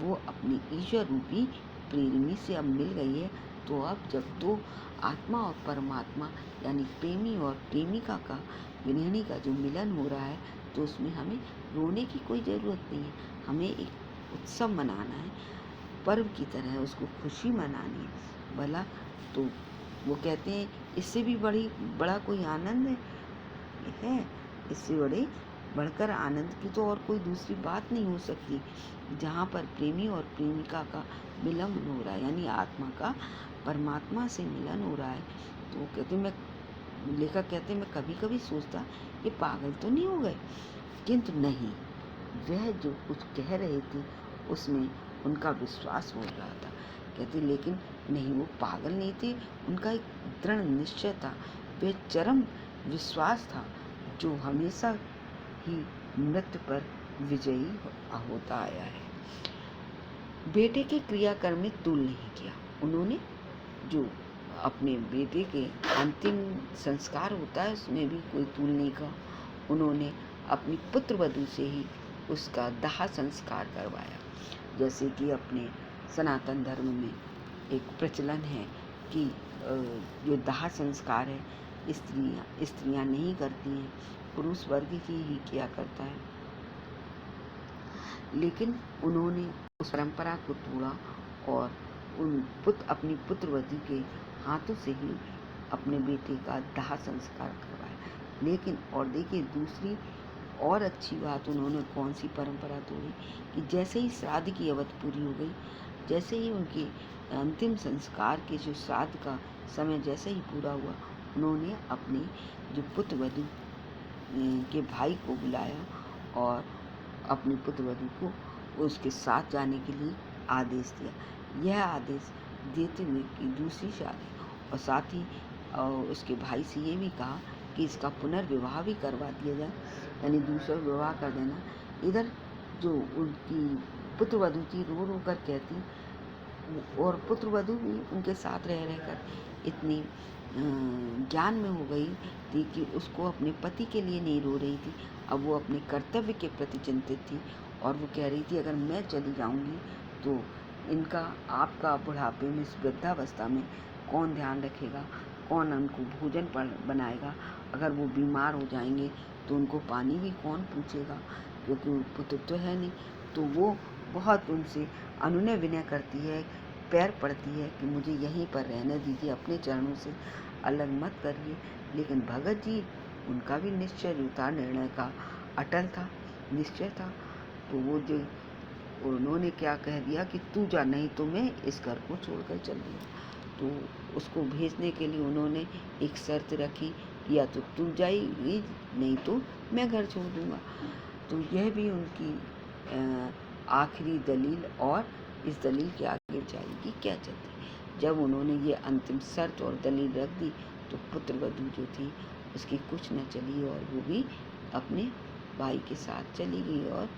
वो अपनी ईश्वर रूपी प्रेमी से अब मिल गई है। तो अब जब दो आत्मा और परमात्मा यानी प्रेमी और प्रेमिका का विरहिणी का जो मिलन हो रहा है, तो उसमें हमें रोने की कोई ज़रूरत नहीं है। हमें एक उत्सव मनाना है, पर्व की तरह उसको खुशी मनानी है भला। तो वो कहते हैं इससे भी बड़ा कोई आनंद है, इससे बढ़कर आनंद की तो और कोई दूसरी बात नहीं हो सकती, जहाँ पर प्रेमी और प्रेमिका का मिलन हो रहा है, यानी आत्मा का परमात्मा से मिलन हो रहा है। तो वो कहते मैं लेखक कहते मैं कभी कभी सोचता ये पागल तो नहीं हो गए, किंतु नहीं, वह जो कुछ कह रहे थे उसमें उनका विश्वास बोल रहा था। कहते लेकिन नहीं, वो पागल नहीं थे, उनका एक दृढ़ निश्चय था, वह चरम विश्वास था जो हमेशा ही मृत्यु पर विजयी होता आया है। बेटे के क्रियाकर्म में तुल नहीं किया उन्होंने। जो अपने बेटे के अंतिम संस्कार होता है उसमें भी कोई तुल नहीं किया उन्होंने। अपनी पुत्र वधू से ही उसका दाह संस्कार करवाया। जैसे कि अपने सनातन धर्म में एक प्रचलन है कि जो दाह संस्कार है स्त्रियां नहीं करती हैं, पुरुष वर्ग ही किया करता है। लेकिन उन्होंने उस परंपरा को तोड़ा और अपनी पुत्रवधू के हाथों से ही अपने बेटे का दाह संस्कार करवाया। लेकिन और देखिए दूसरी और अच्छी बात उन्होंने कौन सी परंपरा तोड़ी कि जैसे ही श्राद्ध की अवधि पूरी हो गई, जैसे ही उनके अंतिम संस्कार के जो श्राद्ध का समय जैसे ही पूरा हुआ, उन्होंने अपने जो पुत्रवधू के भाई को बुलाया और अपनी पुत्रवधू को उसके साथ जाने के लिए आदेश दिया। यह आदेश देते हुए कि दूसरी शादी और साथ ही उसके भाई से ये भी कहा कि इसका पुनर्विवाह भी करवा दिया जाए, यानी दूसरा विवाह कर देना। इधर जो उनकी पुत्रवधू थी रो रो कर कहती, और पुत्रवधू भी उनके साथ रह रहकर इतनी ज्ञान में हो गई थी कि उसको अपने पति के लिए नहीं रो रही थी, अब वो अपने कर्तव्य के प्रति चिंतित थी। और वो कह रही थी अगर मैं चली जाऊंगी तो इनका आपका बुढ़ापे में इस वृद्धावस्था में कौन ध्यान रखेगा, कौन उनको भोजन बनाएगा, अगर वो बीमार हो जाएंगे तो उनको पानी भी कौन पूछेगा, क्योंकि पुत्र तो है नहीं। तो वो बहुत उनसे अनुनय विनय करती है, पैर पड़ती है कि मुझे यहीं पर रहने दीजिए, अपने चरणों से अलग मत करिए। लेकिन भगत जी उनका भी निश्चय था, निर्णय का अटल था, निश्चय था। तो वो जो उन्होंने क्या कह दिया कि तू जा, नहीं तो मैं इस घर को छोड़कर चल दूँगा। तो उसको भेजने के लिए उन्होंने एक शर्त रखी, या तो तू जाएगी नहीं तो मैं घर छोड़ दूँगा। तो यह भी उनकी आखिरी दलील, और इस दलील के आगे जाएगी क्या चलती। जब उन्होंने ये अंतिम शर्त और दलील रख दी तो पुत्रवधू जो थी उसकी कुछ न चली और वो भी अपने भाई के साथ चली गई। और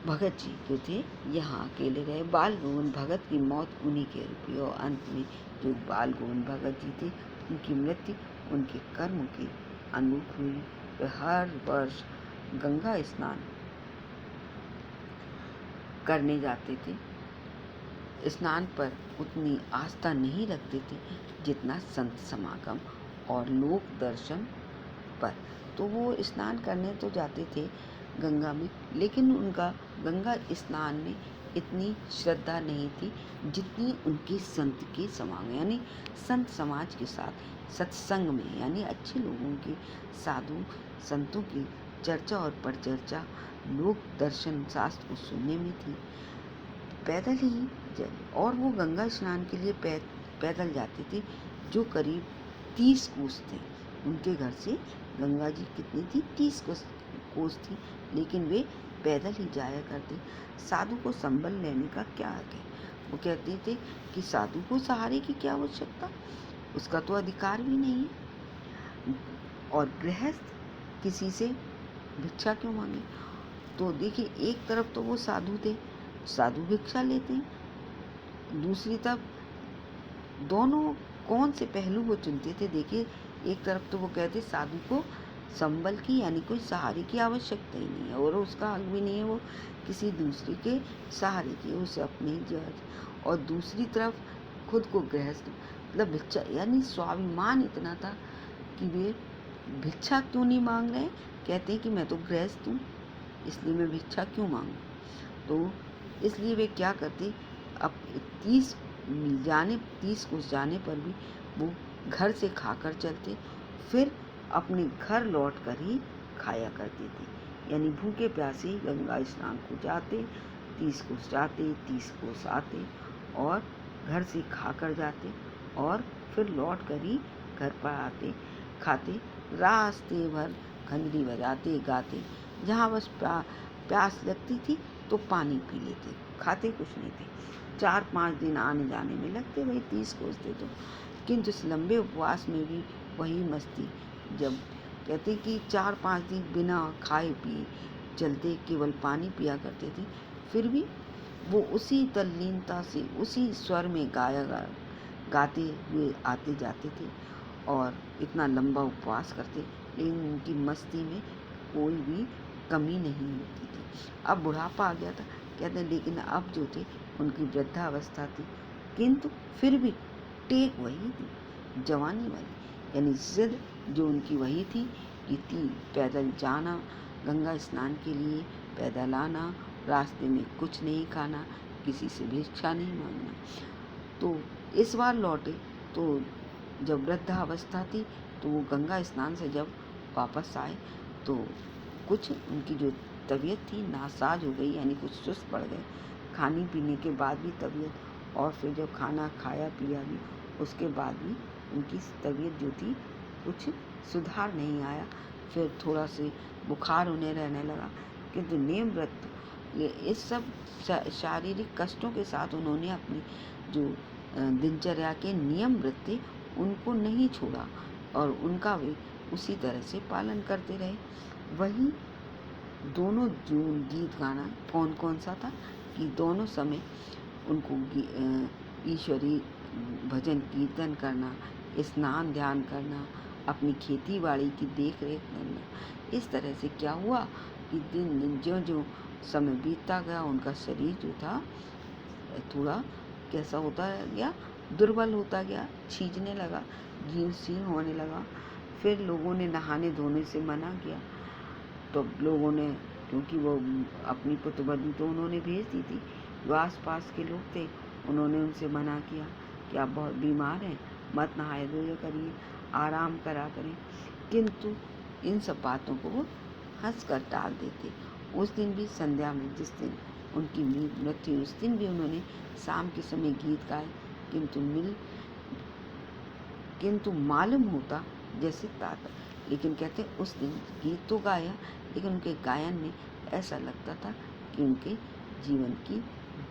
भगत जी जो थे यहाँ अकेले रहे। बाल गोविंद भगत की मौत उन्हीं के रूप और अंत में जो बाल गोविंद भगत जी थे उनकी मृत्यु उनके कर्म के अनुरूप हुई। वे हर वर्ष गंगा स्नान करने जाते थे। स्नान पर उतनी आस्था नहीं रखते थे जितना संत समागम और लोक दर्शन पर। तो वो स्नान करने तो जाते थे गंगा में, लेकिन उनका गंगा स्नान में इतनी श्रद्धा नहीं थी जितनी उनके संत के समागम, यानी संत समाज के साथ सत्संग में, यानी अच्छे लोगों के, साधु संतों की चर्चा और परिचर्चा, लोक दर्शन शास्त्र को सुनने में थी। पैदल ही, और वो गंगा स्नान के लिए पैदल जाते थे, जो करीब 30 कोस थे। उनके घर से गंगा जी कितनी थी, 30 कोस थी, लेकिन वे पैदल ही जाया करते। साधु को संबल लेने का क्या हक है। वो कहते थे कि साधु को सहारे की क्या आवश्यकता, उसका तो अधिकार भी नहीं है, और गृहस्थ किसी से भिक्षा क्यों मांगे। तो देखिए एक तरफ तो वो साधु थे, साधु भिक्षा लेते हैं, दूसरी तरफ दोनों कौन से पहलू वो चुनते थे। देखिए एक तरफ तो वो कहते साधु को संबल की यानी कोई सहारे की आवश्यकता ही नहीं है और उसका हक भी नहीं है वो किसी दूसरे के सहारे की, उसे अपने ही जज। और दूसरी तरफ खुद को गृहस्थ मतलब भिक्षा, यानी स्वाभिमान इतना था कि वे भिक्षा क्यों नहीं मांग रहे। कहते हैं कि मैं तो गृहस्थ हूँ, इसलिए मैं भिक्षा क्यों मांगूं। तो इसलिए वे क्या करते, अब 30 कोस जाने पर भी वो घर से खाकर चलते, फिर अपने घर लौट कर ही खाया करते थे। यानी भूखे प्यासे गंगा स्नान को जाते, 30 कोस जाते, 30 कोस आते और घर से खाकर जाते और फिर लौट कर ही घर पर आते, खाते, रास्ते भर खंजरी बजाते गाते। जहाँ बस प्यास लगती थी तो पानी पी लेते, खाते कुछ नहीं थे। 4-5 दिन आने जाने में लगते, वही 30 कोस थे तो। किंतु इस लंबे उपवास में भी वही मस्ती। जब कहते कि 4-5 दिन बिना खाए पिए चलते, केवल पानी पिया करते थे, फिर भी वो उसी तल्लीनता से उसी स्वर में गाते हुए आते जाते थे और इतना लंबा उपवास करते, लेकिन उनकी मस्ती में कोई भी कमी नहीं होती थी। अब बुढ़ापा आ गया था, कहते हैं, लेकिन अब जो थे उनकी वृद्धावस्था थी, किंतु फिर भी टेक वही थी, जवानी वाली। यानी जिद जो उनकी वही थी कि पैदल जाना, गंगा स्नान के लिए पैदल आना, रास्ते में कुछ नहीं खाना, किसी से भिक्षा नहीं मांगना। तो इस बार लौटे तो जब वृद्धावस्था थी तो वो गंगा स्नान से जब वापस आए तो कुछ उनकी जो तबीयत थी नासाज हो गई, यानी कुछ सुस्त पड़ गए। खाने पीने के बाद भी तबीयत, और फिर जब खाना खाया पिया भी उसके बाद भी उनकी तबीयत जो थी कुछ सुधार नहीं आया। फिर थोड़ा से बुखार होने रहने लगा, किंतु नियम व्रत इस सब शारीरिक कष्टों के साथ उन्होंने अपनी जो दिनचर्या के नियम व्रत थे उनको नहीं छोड़ा और उनका वे उसी तरह से पालन करते रहे। वही दोनों जो गीत गाना कौन कौन सा था कि दोनों समय उनको ईश्वरी भजन कीर्तन करना, स्नान ध्यान करना, अपनी खेती बाड़ी की देख रेख करना। इस तरह से क्या हुआ कि दिन दिन ज्यों ज्यों समय बीतता गया उनका शरीर जो था थोड़ा कैसा होता गया, दुर्बल होता गया, छींचने लगा, जीर्ण शीर्ण होने लगा। फिर लोगों ने नहाने धोने से मना किया, तो लोगों ने, क्योंकि वो अपनी पुत्रवधू तो उन्होंने भेज दी थी, जो आस पास के लोग थे उन्होंने उनसे मना किया कि आप बहुत बीमार हैं, मत नहाए धोए करिए, आराम करा करें। किंतु इन सब बातों को वो हंस कर टाल देते। उस दिन भी संध्या में, जिस दिन उनकी मृत्यु, उस दिन भी उन्होंने शाम के समय गीत गाए, किंतु मालूम होता जैसे ताता। लेकिन कहते उस दिन गीत तो गाया, लेकिन उनके गायन में ऐसा लगता था कि उनके जीवन की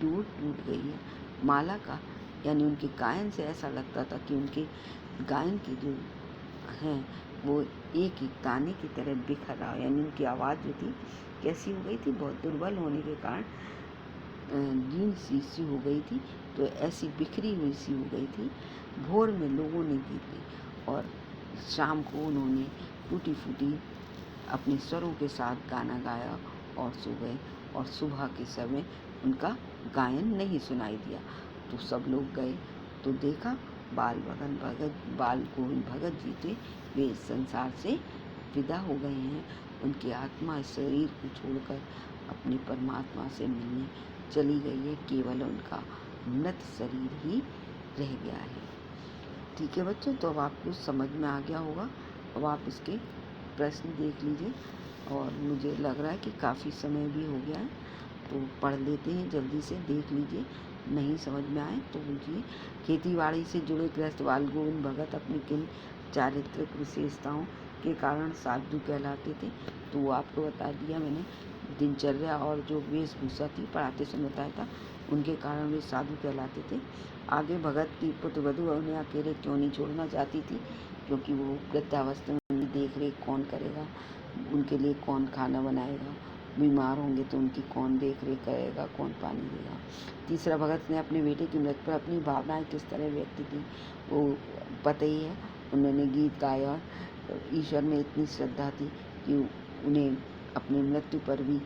डोर टूट गई है। माला का, यानी उनके गायन से ऐसा लगता था कि उनके गायन के जो हैं वो एक एक दाने की तरह बिखर रहा, यानी उनकी आवाज़ जो थी कैसी हो गई थी, बहुत दुर्बल होने के कारण जीर्ण सी हो गई थी, तो ऐसी बिखरी हुई सी हो गई थी। भोर में लोगों ने गीत ली और शाम को उन्होंने टूटी फूटी अपने स्वरों के साथ गाना गाया और सो गए। और सुबह के समय उनका गायन नहीं सुनाई दिया, तो सब लोग गए तो देखा बाल गोविंद भगत जी थे, वे इस संसार से विदा हो गए हैं। उनकी आत्मा इस शरीर को छोड़कर अपने परमात्मा से मिलने चली गई है, केवल उनका मृत शरीर ही रह गया है। ठीक है बच्चों, तो अब आपको समझ में आ गया होगा। अब आप इसके प्रश्न देख लीजिए, और मुझे लग रहा है कि काफ़ी समय भी हो गया है, तो पढ़ लेते हैं, जल्दी से देख लीजिए। नहीं समझ में आए तो पूछिए। खेतीबाड़ी से जुड़े गृहस्थ बाल गोविंद भगत अपनी किन चारित्रिक विशेषताओं के कारण साधु कहलाते थे, तो वो आपको बता दिया मैंने। दिनचर्या और जो वेशभूषा थी पढ़ाते समय बताया था, उनके कारण वे साधु कहलाते थे। आगे भगत की पुत्रवधू उन्हें अकेले क्यों नहीं छोड़ना चाहती थी, क्योंकि वो वृद्धावस्था में उनकी देख रेख कौन करेगा, उनके लिए कौन खाना बनाएगा, बीमार होंगे तो उनकी कौन देख रेख करेगा, कौन पानी देगा। तीसरा, भगत ने अपने बेटे की मृत्यु पर अपनी भावनाएं किस तरह व्यक्त की, वो पता ही है। उन्होंने गीत गाया, ईश्वर में इतनी श्रद्धा थी कि उन्हें अपनी मृत्यु पर भी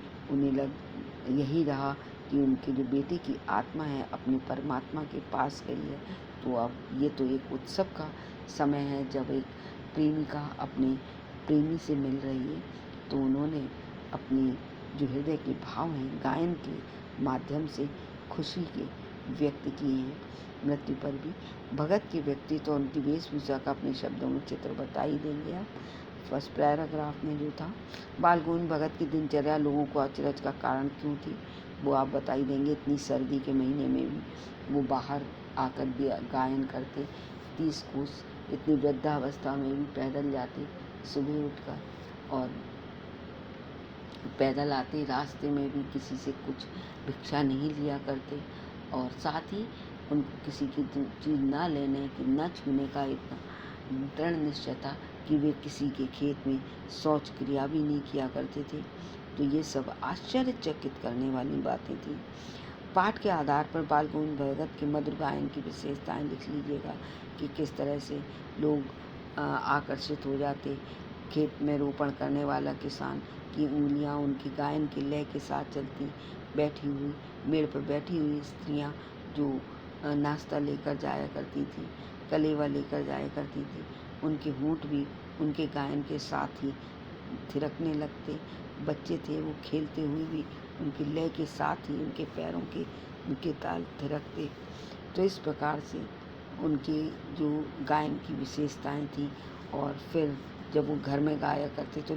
यही रहा कि उनके जो बेटे की आत्मा है अपने परमात्मा के पास गई है। तो अब ये तो एक उत्सव का समय है, जब एक प्रेमिका अपने प्रेमी से मिल रही है, तो उन्होंने अपनी जो हृदय के भाव हैं गायन के माध्यम से खुशी के व्यक्त किए हैं। मृत्यु पर भी भगत के व्यक्तित्व और उनकी वेशभूषा का अपने शब्दों में चित्र बता ही देंगे आप। फर्स्ट पैराग्राफ में जो था, बाल गोविंद भगत की दिनचर्या लोगों को अचरज का कारण क्यों थी, वो आप बता ही देंगे। इतनी सर्दी के महीने में भी वो बाहर आकर गायन करते, 30 कोस इतनी वृद्धावस्था में भी पैदल जाते, सुबह उठकर, और पैदल आते, रास्ते में भी किसी से कुछ भिक्षा नहीं लिया करते, और साथ ही उनको किसी की चीज़ ना लेने की, ना छूने का इतना दृढ़ निश्चय था कि वे किसी के खेत में शौच क्रिया भी नहीं किया करते थे। तो ये सब आश्चर्यचकित करने वाली बातें थी। पाठ के आधार पर बाल गोविंद भगत के मधुर गायन की विशेषताएं लिख लीजिएगा कि किस तरह से लोग आकर्षित हो जाते। खेत में रोपण करने वाला किसान की उंगलियां उनकी गायन के लय के साथ चलती, बैठी हुई मेड़ पर बैठी हुई स्त्रियां जो नाश्ता लेकर जाया करती थी, कलेवा लेकर जाया करती थी, उनके होंठ भी उनके गायन के साथ ही थिरकने लगते। बच्चे थे, वो खेलते हुए भी उनके लय के साथ ही उनके ताल थिरकते। तो इस प्रकार से उनके जो गायन की विशेषताएं थी। और फिर जब वो घर में गाया करते तो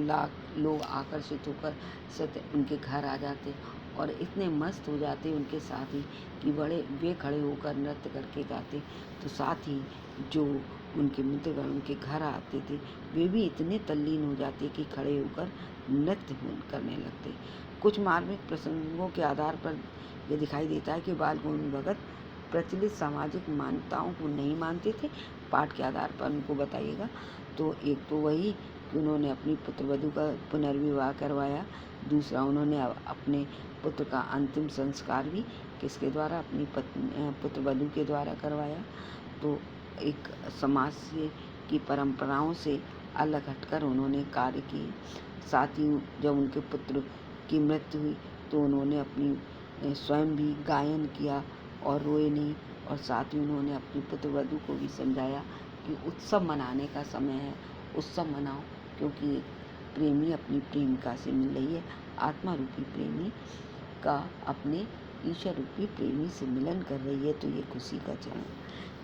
लोग आकर्षित होकर सत्य उनके घर आ जाते और इतने मस्त हो जाते उनके साथ ही कि वे खड़े होकर नृत्य करके गाते। तो साथ ही जो उनके मित्रगण उनके घर आते थे, वे भी इतने तल्लीन हो जाते कि खड़े होकर नृत्य करने लगते। कुछ मार्मिक प्रसंगों के आधार पर यह दिखाई देता है कि बाल गोविंद भगत प्रचलित सामाजिक मान्यताओं को नहीं मानते थे। पाठ के आधार पर उनको बताइएगा। तो एक तो वही कि उन्होंने अपनी पुत्रवधू का पुनर्विवाह करवाया, दूसरा उन्होंने अपने पुत्र का अंतिम संस्कार भी किसके द्वारा, अपनी पुत्रवधू के द्वारा करवाया। तो एक समाज की परंपराओं से अलग हटकर उन्होंने कार्य किए। साथ ही जब उनके पुत्र की मृत्यु हुई तो उन्होंने अपनी स्वयं भी गायन किया और रोए नहीं। और साथ ही उन्होंने अपनी पुत्रवधू को भी समझाया कि उत्सव मनाने का समय है, उत्सव मनाओ, क्योंकि प्रेमी अपनी प्रेमिका से मिल रही है। आत्मा रूपी प्रेमी का अपने ईश्वर रूपी प्रेमी से मिलन कर रही है। तो ये खुशी का क्षण है,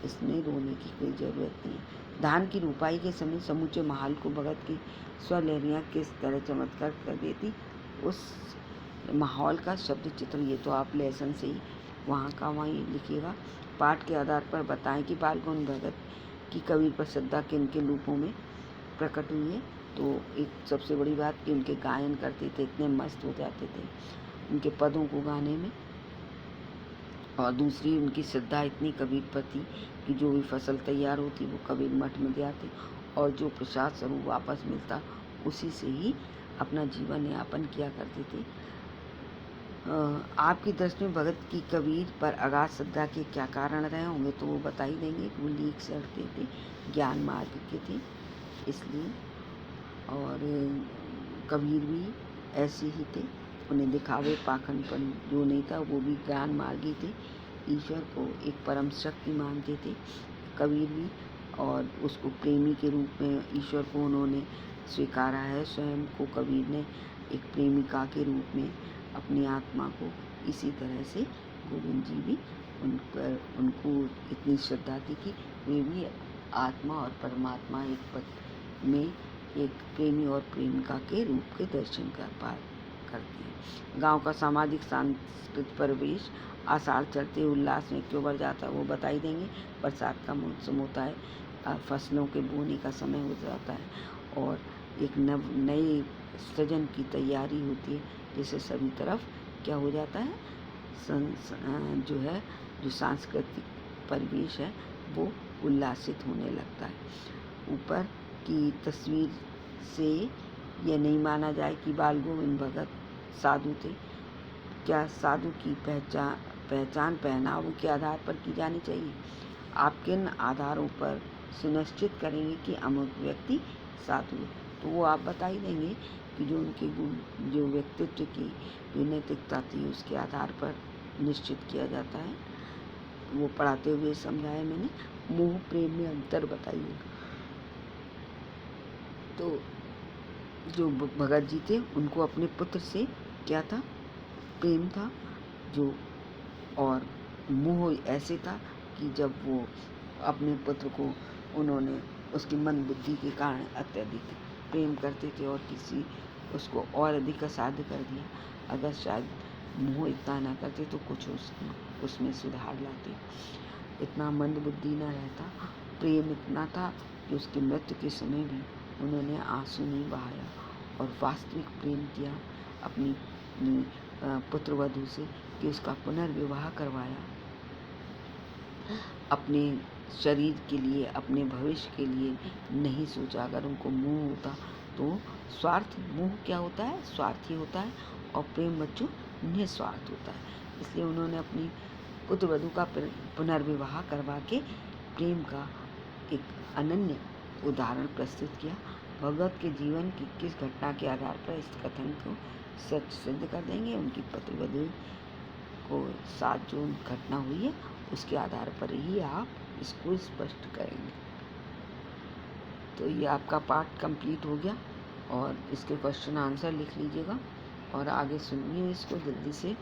इसमें रोने की कोई ज़रूरत नहीं है। धान की रुपाई के समय समूचे माहौल को भगत की स्वलहरियाँ किस तरह चमत्कार कर देती, उस माहौल का शब्द चित्र ये तो आप लेसन से ही वहाँ का वहीं लिखिएगा। पाठ के आधार पर बताएं कि बाल गोविंद भगत की कबीर पर श्रद्धा किन के रूपों में प्रकट हुई है। तो एक सबसे बड़ी बात कि उनके गायन करते थे, इतने मस्त हो जाते थे उनके पदों को गाने में। और दूसरी उनकी श्रद्धा इतनी कबीर पर थी कि जो भी फसल तैयार होती वो कबीर मठ में जाते और जो प्रसाद स्वरूप वापस मिलता उसी से ही अपना जीवन यापन किया करते थे। आपकी दृष्टि में भगत की कबीर पर अगाध श्रद्धा के क्या कारण रहे होंगे, तो वो बता ही देंगे कि वो लीक चढ़ते थे, ज्ञान मार्ग के थे इसलिए। और कबीर भी ऐसे ही थे, उन्हें दिखावे पाखंडपन जो नहीं था, वो भी ज्ञान मार्गी थे, ईश्वर को एक परम शक्ति मानते थे कबीर भी। और उसको प्रेमी के रूप में ईश्वर को उन्होंने स्वीकारा है। स्वयं को कबीर ने एक प्रेमिका के रूप में अपनी आत्मा को, इसी तरह से गोविंद जी भी उनको इतनी श्रद्धा थी कि वे भी आत्मा और परमात्मा एक पद में एक प्रेमी और प्रेमिका के रूप के दर्शन करते हैं। गांव का सामाजिक सांस्कृतिक परिवेश आषाढ़ चढ़ते उल्लास में क्यों बढ़ जाता है, वो बताई देंगे। बरसात का मौसम होता है, फसलों के बोने का समय हो जाता है और एक नए सृजन की तैयारी होती है, जिससे सभी तरफ क्या हो जाता है, जो सांस्कृतिक परिवेश है वो उल्लासित होने लगता है। ऊपर की तस्वीर से यह नहीं माना जाए कि बाल गोविंद भगत साधु थे। क्या साधु की पहचान पहनावों के आधार पर की जानी चाहिए? आप किन आधारों पर सुनिश्चित करेंगे कि अमुक व्यक्ति साधु है? तो वो आप बता ही देंगे कि जो उनके गुण, जो व्यक्तित्व की जो नैतिकता थी उसके आधार पर निश्चित किया जाता है। वो पढ़ाते हुए समझाया मैंने। मोह प्रेम में अंतर बताइए। तो जो भगत जी थे उनको अपने पुत्र से क्या था, प्रेम था। जो और मोह ऐसे था कि जब वो अपने पुत्र को उन्होंने उसकी मंद बुद्धि के कारण अत्यधिक प्रेम करते थे और किसी उसको और अधिक असाध्य कर दिया। अगर शायद मोह इतना ना करते तो कुछ उसमें सुधार लाते। इतना मंद बुद्धि न रहता। प्रेम इतना था कि उसकी मृत्यु के समय भी उन्होंने आंसू नहीं बहाया और वास्तविक प्रेम किया अपनी पुत्र वधू से कि उसका पुनर्विवाह करवाया। अपने शरीर के लिए, अपने भविष्य के लिए नहीं सोचा। अगर उनको मोह होता तो स्वार्थ, मोह क्या होता है, स्वार्थी होता है, और प्रेम बच्चों निस्वार्थ होता है। इसलिए उन्होंने अपनी पुत्र वधू का पुनर्विवाह करवा के प्रेम का एक अनन्य उदाहरण प्रस्तुत किया। भगवत के जीवन की किस घटना के आधार पर इस कथन को सच सिद्ध कर देंगे? उनकी पुत्र वधू को साथ जो घटना हुई है उसके आधार पर ही आप इसको स्पष्ट करेंगे। तो ये आपका पार्ट कंप्लीट हो गया और इसके क्वेश्चन आंसर लिख लीजिएगा और आगे सुनिए इसको जल्दी से।